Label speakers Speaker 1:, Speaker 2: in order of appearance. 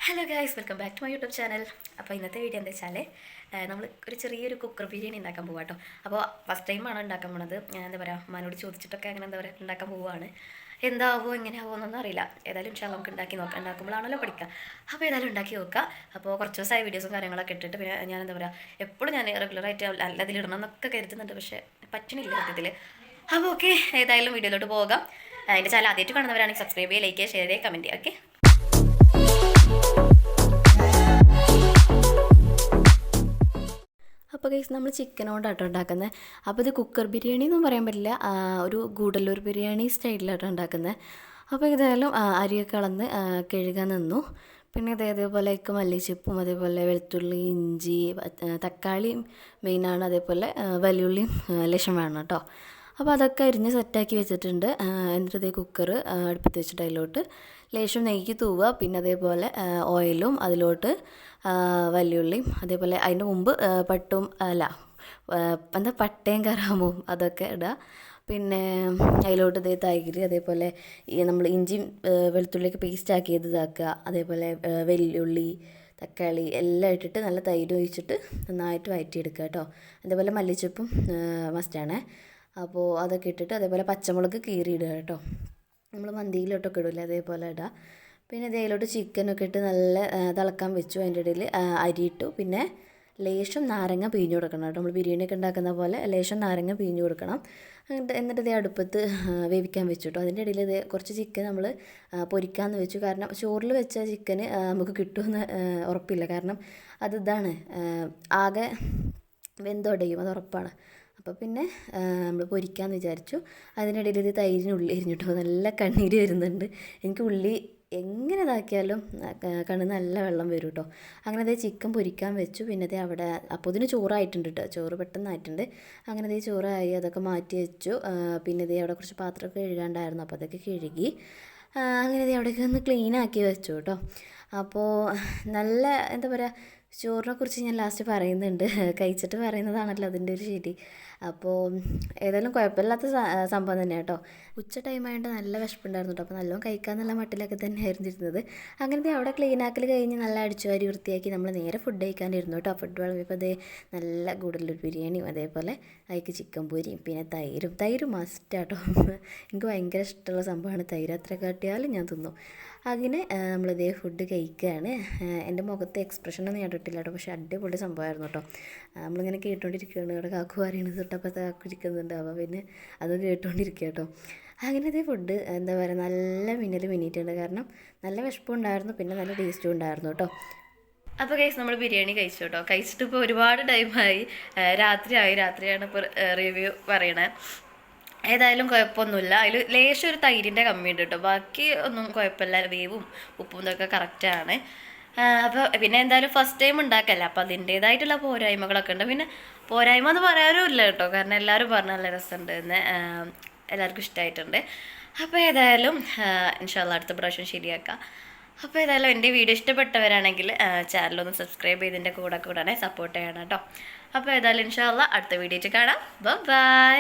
Speaker 1: Hello guys, welcome back to my YouTube channel. അപ്പോൾ ഇന്നത്തെ video എന്താ വെച്ചാൽ നമ്മൾ ഒരു ചെറിയൊരു കുക്കർ ബിരിയാണി ഉണ്ടാക്കാൻ പോകാം കേട്ടോ. അപ്പോൾ ഫസ്റ്റ് ടൈമാണ് ഉണ്ടാക്കാൻ പോണത്. ഞാൻ എന്താ പറയുക, അമ്മനോട് ചോദിച്ചിട്ടൊക്കെ അങ്ങനെ എന്താ പറയുക ഉണ്ടാക്കാൻ പോവുകയാണ്. എന്താവോ എങ്ങനെയാവോ എന്നൊന്നും അറിയില്ല. ഏതായാലും ഇൻഷാ അല്ലാഹ് നമുക്ക് ഉണ്ടാക്കി നോക്കാം. ഉണ്ടാക്കുമ്പോഴാണല്ലോ പഠിക്കുക. അപ്പോൾ ഏതായാലും ഉണ്ടാക്കി നോക്കുക. അപ്പോൾ കുറച്ച് ദിവസമായി വീഡിയോസും കാര്യങ്ങളൊക്കെ ഇട്ടിട്ട് പിന്നെ ഞാൻ എന്താ പറയുക, എപ്പോഴും ഞാൻ റെഗുലറായിട്ട് അതിലിടണം എന്നൊക്കെ കരുതുന്നുണ്ട്, പക്ഷേ പറ്റണില്ല സത്യത്തിൽ. അപ്പോൾ ഓക്കെ, ഏതായാലും വീഡിയോയിലോട്ട് പോകാം. എൻ്റെ ചാനൽ ആദ്യമായിട്ട് കാണുന്നവരാണെങ്കിൽ സബ്സ്ക്രൈബ് ചെയ്യുക, ലൈക്ക് ചെയ്യുക, ഷെയർ ചെയ്യുക, കമൻറ്റ് ചെയ്യുക. ഓക്കെ. അപ്പോൾ ഗൈസ്, നമ്മൾ ചിക്കൻ കൊണ്ടാട്ടോ ഉണ്ടാക്കുന്നത്. അപ്പോൾ ഇത് കുക്കർ ബിരിയാണി എന്നും പറയാൻ പറ്റില്ല, ഒരു ഗൂഡല്ലൂർ ബിരിയാണി സ്റ്റൈലിലാട്ടോ ഉണ്ടാക്കുന്നത്. അപ്പോൾ ഏതായാലും അരിയൊക്കെ കളന്ന് കഴുകാൻ നിന്നു. പിന്നെ അതേപോലെ മല്ലിച്ചപ്പും അതേപോലെ വെളുത്തുള്ളി, ഇഞ്ചി, തക്കാളി മെയിനാണ്, അതേപോലെ വലിയുള്ളിയും ലേശം വേണം കേട്ടോ. അപ്പോൾ അതൊക്കെ അരിഞ്ഞ് സെറ്റാക്കി വെച്ചിട്ടുണ്ട്. എന്നിട്ട് അതേ കുക്കർ അടുപ്പത്ത് വെച്ചിട്ട് അതിലോട്ട് ലേശം നെയ്യ് തൂവുക. പിന്നെ അതേപോലെ ഓയിലും അതിലോട്ട് വലിയുള്ളിയും അതേപോലെ അതിൻ്റെ മുമ്പ് പട്ടയും കറാമ്പും അതൊക്കെ ഇടുക. പിന്നെ അതിലോട്ട് ഇതേ തൈര്, അതേപോലെ നമ്മൾ ഇഞ്ചിയും വെളുത്തുള്ളിയൊക്കെ പേസ്റ്റ് ആക്കിയത് ഇതാക്കുക. അതേപോലെ വെല്ലുള്ളി, തക്കാളി എല്ലാം ഇട്ടിട്ട് നല്ല തൈര് ഒഴിച്ചിട്ട് നന്നായിട്ട് വഴറ്റിയെടുക്കുക കേട്ടോ. അതേപോലെ മല്ലിച്ചപ്പും മസ്റ്റാണേ. അപ്പോൾ അതൊക്കെ ഇട്ടിട്ട് അതേപോലെ പച്ചമുളക് കീറിയിടുക കേട്ടോ. നമ്മൾ മന്തിയിലോട്ടൊക്കെ ഇടില്ല, അതേപോലെ ഇടുക. പിന്നെ ഇതിലോട്ട് ചിക്കനൊക്കെ ഇട്ട് നല്ല തിളക്കാൻ വെച്ചു. അതിൻ്റെ ഇടയിൽ അരി ഇട്ടു. പിന്നെ ലേശം നാരങ്ങ പിഴിഞ്ഞ് കൊടുക്കണം കേട്ടോ. നമ്മൾ ബിരിയാണിയൊക്കെ ഉണ്ടാക്കുന്ന പോലെ ലേശം നാരങ്ങ പിഴിഞ്ഞ് കൊടുക്കണം. എന്നിട്ട് ഇതേ അടുപ്പത്ത് വേവിക്കാൻ വെച്ചു കേട്ടോ. അതിൻ്റെ ഇടയിൽ ഇത് കുറച്ച് ചിക്കൻ നമ്മൾ പൊരിക്കാമെന്ന് വെച്ചു. കാരണം ചോറിൽ വെച്ച ചിക്കന് നമുക്ക് കിട്ടുമെന്ന് ഉറപ്പില്ല. കാരണം ഇതാണ് ആകെ വെന്തുടയും, അത് ഉറപ്പാണ്. അപ്പോൾ പിന്നെ നമ്മൾ പൊരിക്കാമെന്ന് വിചാരിച്ചു. അതിനിടയിൽ ഇത് തൈരിന് ഉള്ളി എരിഞ്ഞിട്ടോ, നല്ല കണ്ണീര് വരുന്നുണ്ട്. എനിക്ക് ഉള്ളി എങ്ങനെ ഇതാക്കിയാലും കണ്ണിൽ നല്ല വെള്ളം വരും കേട്ടോ. അങ്ങനെ അതേ ചിക്കൻ പൊരിക്കാൻ വെച്ചു. പിന്നെ അതേ അവിടെ അപ്പോൾ ഇതിന് ചോറായിട്ടുണ്ട് കേട്ടോ. ചോറ് പെട്ടെന്നായിട്ടുണ്ട്. അങ്ങനെ അതേ ചോറായി, അതൊക്കെ മാറ്റി വെച്ചു. പിന്നെ ഇതേ അവിടെ കുറച്ച് പാത്രമൊക്കെ കഴുകാണ്ടായിരുന്നു, അപ്പോൾ അതൊക്കെ കഴുകി അങ്ങനെ അതേ അവിടെയൊക്കെ ഒന്ന് ക്ലീൻ ആക്കി വെച്ചു കേട്ടോ. അപ്പോൾ നല്ല എന്താ പറയുക, ചോറിനെക്കുറിച്ച് ഞാൻ ലാസ്റ്റ് പറയുന്നുണ്ട്. കഴിച്ചിട്ട് പറയുന്നതാണല്ലോ അതിൻ്റെ ഒരു ശരി. അപ്പോൾ ഏതായാലും കുഴപ്പമില്ലാത്ത സംഭവം തന്നെ കേട്ടോ. ഉച്ച ടൈമായിട്ട് നല്ല വിശപ്പുണ്ടായിരുന്നു കേട്ടോ. അപ്പോൾ നല്ലോണം കഴിക്കാമെന്നുള്ള മട്ടിലൊക്കെ തന്നെയായിരുന്നു ഇരുന്നത്. അങ്ങനത്തെ അവിടെ ക്ലീനാക്കൽ കഴിഞ്ഞ് നല്ല അടിച്ചുവാരി വൃത്തിയാക്കി നമ്മൾ നേരെ ഫുഡ് കഴിക്കാനിരുന്നു കേട്ടോ. ഫുഡ് വിളമ്പിയപ്പോൾ അതേ നല്ല ഗൂഡല്ലൂർ ബിരിയാണിയും അതേപോലെ അതിലേക്ക് ചിക്കൻ പൊരിയും പിന്നെ തൈരും മസ്റ്റാട്ടോ. എനിക്ക് ഭയങ്കര ഇഷ്ടമുള്ള സംഭവമാണ് തൈര്. എത്ര കാട്ടിയാലും ഞാൻ തിന്നു. അങ്ങനെ നമ്മളിതേ ഫുഡ് കഴിക്കുകയാണ്. എൻ്റെ മുഖത്തെ എക്സ്പ്രഷനൊന്നും ഞാൻ ഇട്ടിട്ടില്ല കേട്ടോ, പക്ഷേ അടിപൊളി സംഭവമായിരുന്നു കേട്ടോ. നമ്മളിങ്ങനെ കേട്ടുകൊണ്ടിരിക്കുകയാണ്. ഇവിടെ കാക്കു പറയുന്നത് തൊട്ടപ്പോൾ കാക്കു ഇരിക്കുന്നുണ്ട്. അപ്പോൾ പിന്നെ അത് കേട്ടുകൊണ്ടിരിക്കുക കേട്ടോ. അങ്ങനെ ഇതേ ഫുഡ് എന്താ പറയുക, നല്ല മിന്നിയിട്ടുണ്ട്. കാരണം നല്ല വിശപ്പുണ്ടായിരുന്നു, പിന്നെ നല്ല ടേസ്റ്റും ഉണ്ടായിരുന്നു കേട്ടോ. അപ്പോൾ ഗൈസ്, നമ്മൾ ബിരിയാണി കഴിച്ചു കേട്ടോ. കഴിച്ചിട്ട് ഇപ്പോൾ ഒരുപാട് ടൈമായി, രാത്രിയാണ് ഇപ്പോൾ റിവ്യൂ പറയണേ. ഏതായാലും കുഴപ്പമൊന്നുമില്ല. അതിൽ ലേശം ഒരു തൈരിൻ്റെ കമ്മിയുണ്ട് കേട്ടോ. ബാക്കി ഒന്നും കുഴപ്പമില്ല. വേവും ഉപ്പും ഇതൊക്കെ കറക്റ്റാണ്. അപ്പോൾ പിന്നെ എന്തായാലും ഫസ്റ്റ് ടൈം ഉണ്ടാക്കല്ല, അപ്പോൾ അതിൻ്റേതായിട്ടുള്ള പോരായ്മകളൊക്കെ ഉണ്ട്. പിന്നെ പോരായ്മ എന്ന് പറയാനും ഇല്ല കേട്ടോ, കാരണം എല്ലാവരും പറഞ്ഞ നല്ല രസമുണ്ട് എന്ന്, എല്ലാവർക്കും ഇഷ്ടമായിട്ടുണ്ട്. അപ്പോൾ ഏതായാലും ഇൻഷാ അല്ലാഹ് അടുത്ത പ്രാവശ്യം ശരിയാക്കാം. അപ്പോൾ ഏതായാലും എൻ്റെ വീഡിയോ ഇഷ്ടപ്പെട്ടവരാണെങ്കിൽ ചാനലൊന്ന് സബ്സ്ക്രൈബ് ചെയ്തതിൻ്റെ കൂടെ സപ്പോർട്ട് ചെയ്യണം കേട്ടോ. അപ്പോൾ ഏതായാലും ഇൻഷാ അല്ലാഹ് അടുത്ത വീഡിയോയിൽ കാണാം. ബൈ.